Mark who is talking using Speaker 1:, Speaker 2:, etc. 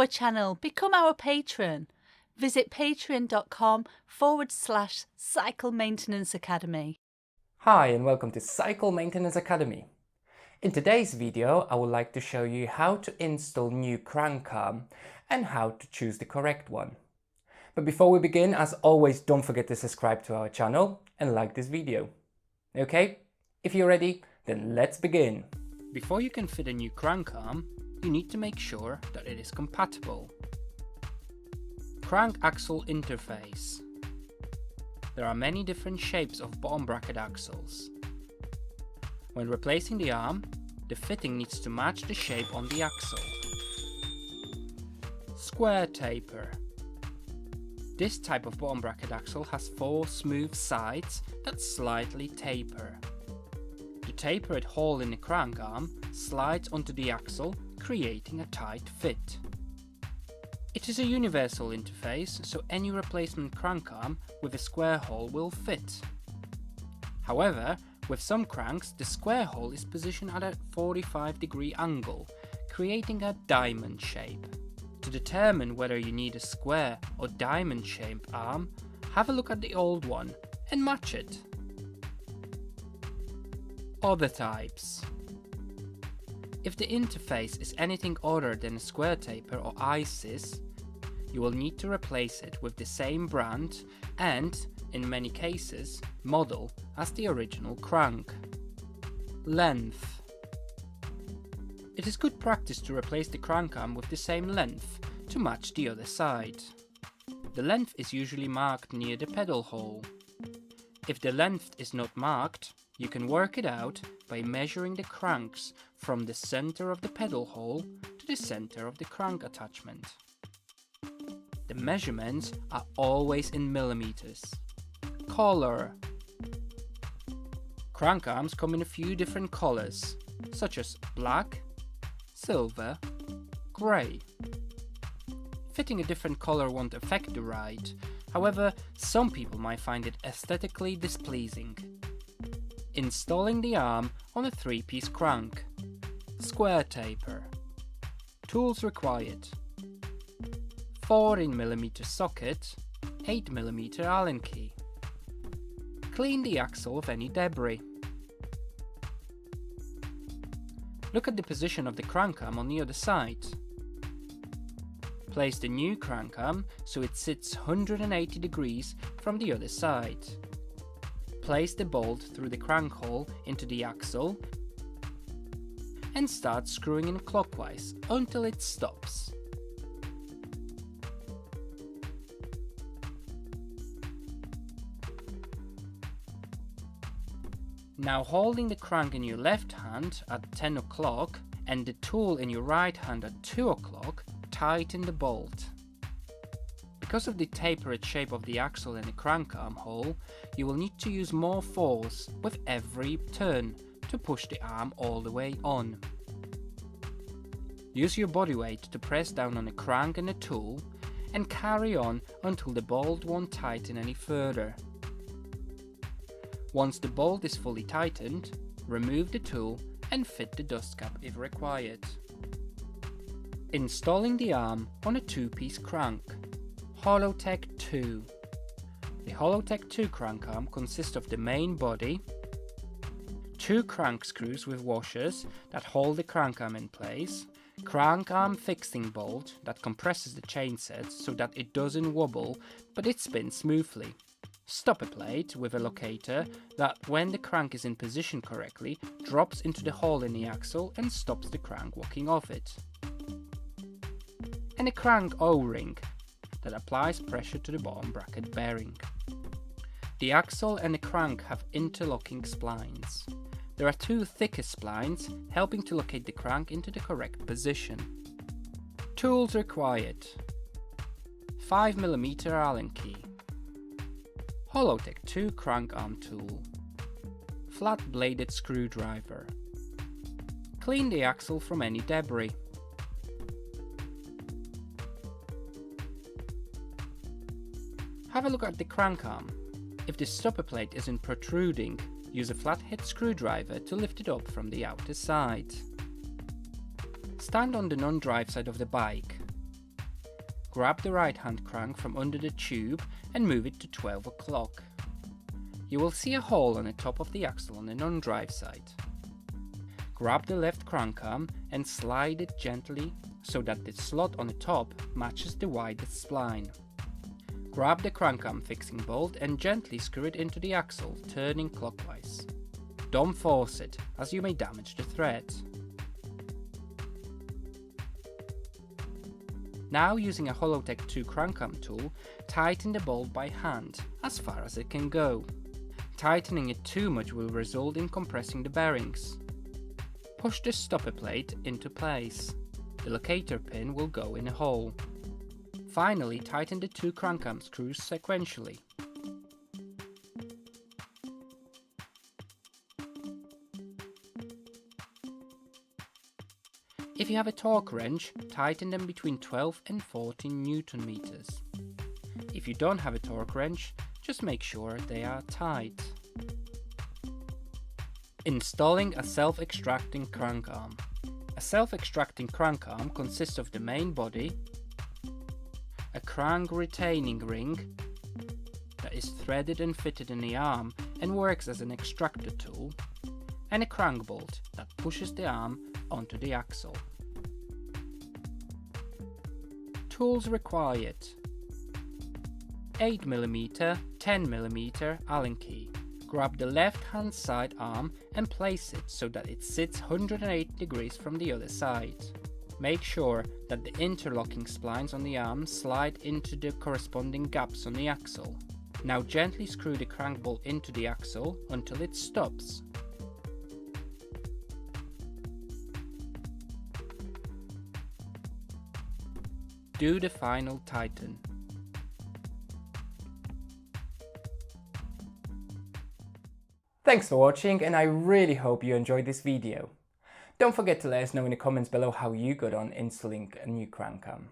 Speaker 1: our channel, become our patron. Visit patreon.com/Cycle Maintenance Academy.
Speaker 2: Hi and welcome to Cycle Maintenance Academy. In today's video I would like to show you how to install new crank arm and how to choose the correct one. But before we begin, as always, don't forget to subscribe to our channel and like this video. Okay, if you're ready, then let's begin. Before you can fit a new crank arm, you need to make sure that it is compatible. Crank axle interface. There are many different shapes of bottom bracket axles. When replacing the arm, the fitting needs to match the shape on the axle. Square taper. This type of bottom bracket axle has 4 smooth sides that slightly taper. The tapered hole in the crank arm slides onto the axle, creating a tight fit. It is a universal interface, so any replacement crank arm with a square hole will fit. However, with some cranks, the square hole is positioned at a 45-degree angle, creating a diamond shape. To determine whether you need a square or diamond-shaped arm, have a look at the old one and match it. Other types. If the interface is anything other than a square taper or ISIS, you will need to replace it with the same brand and, in many cases, model as the original crank. Length. It is good practice to replace the crank arm with the same length to match the other side. The length is usually marked near the pedal hole. If the length is not marked, you can work it out by measuring the cranks from the center of the pedal hole to the center of the crank attachment. The measurements are always in millimeters. Color. Crank arms come in a few different colors, such as black, silver, grey. Fitting a different color won't affect the ride, however, some people might find it aesthetically displeasing. Installing the arm on a 3-piece crank. Square taper. Tools required: 14mm socket, 8mm Allen key. Clean the axle of any debris. Look at the position of the crank arm on the other side. Place the new crank arm so it sits 180 degrees from the other side. Place the bolt through the crank hole into the axle and start screwing in clockwise until it stops. Now, holding the crank in your left hand at 10 o'clock and the tool in your right hand at 2 o'clock, tighten the bolt. Because of the tapered shape of the axle and the crank arm hole, you will need to use more force with every turn to push the arm all the way on. Use your body weight to press down on the crank and the tool and carry on until the bolt won't tighten any further. Once the bolt is fully tightened, remove the tool and fit the dust cap if required. Installing the arm on a 2-piece crank. Hollowtech II. The Hollowtech II crank arm consists of the main body, 2 crank screws with washers that hold the crank arm in place, crank arm fixing bolt that compresses the chain set so that it doesn't wobble but it spins smoothly, stopper plate with a locator that, when the crank is in position correctly, drops into the hole in the axle and stops the crank walking off it, and a crank O-ring that applies pressure to the bottom bracket bearing. The axle and the crank have interlocking splines. There are 2 thicker splines helping to locate the crank into the correct position. Tools required: 5mm Allen key, Hollowtech II crank arm tool, flat bladed screwdriver. Clean the axle from any debris. Have a look at the crank arm. If the stopper plate isn't protruding, use a flathead screwdriver to lift it up from the outer side. Stand on the non-drive side of the bike. Grab the right hand crank from under the tube and move it to 12 o'clock. You will see a hole on the top of the axle on the non-drive side. Grab the left crank arm and slide it gently so that the slot on the top matches the widest spline. Grab the crank arm fixing bolt and gently screw it into the axle, turning clockwise. Don't force it, as you may damage the thread. Now, using a Hollowtech II crank arm tool, tighten the bolt by hand, as far as it can go. Tightening it too much will result in compressing the bearings. Push the stopper plate into place. The locator pin will go in a hole. Finally, tighten the two crank arm screws sequentially. If you have a torque wrench, tighten them between 12 and 14 Newton meters. If you don't have a torque wrench, just make sure they are tight. Installing a self-extracting crank arm. A self-extracting crank arm consists of the main body, a crank retaining ring that is threaded and fitted in the arm and works as an extractor tool, and a crank bolt that pushes the arm onto the axle. Tools required: 8mm, 10mm Allen key. Grab the left hand side arm and place it so that it sits 180 degrees from the other side. Make sure that the interlocking splines on the arm slide into the corresponding gaps on the axle. Now gently screw the crank bolt into the axle until it stops. Do the final tighten.
Speaker 3: Thanks for watching, and I really hope you enjoyed this video. Don't forget to let us know in the comments below how you got on installing a new crank arm.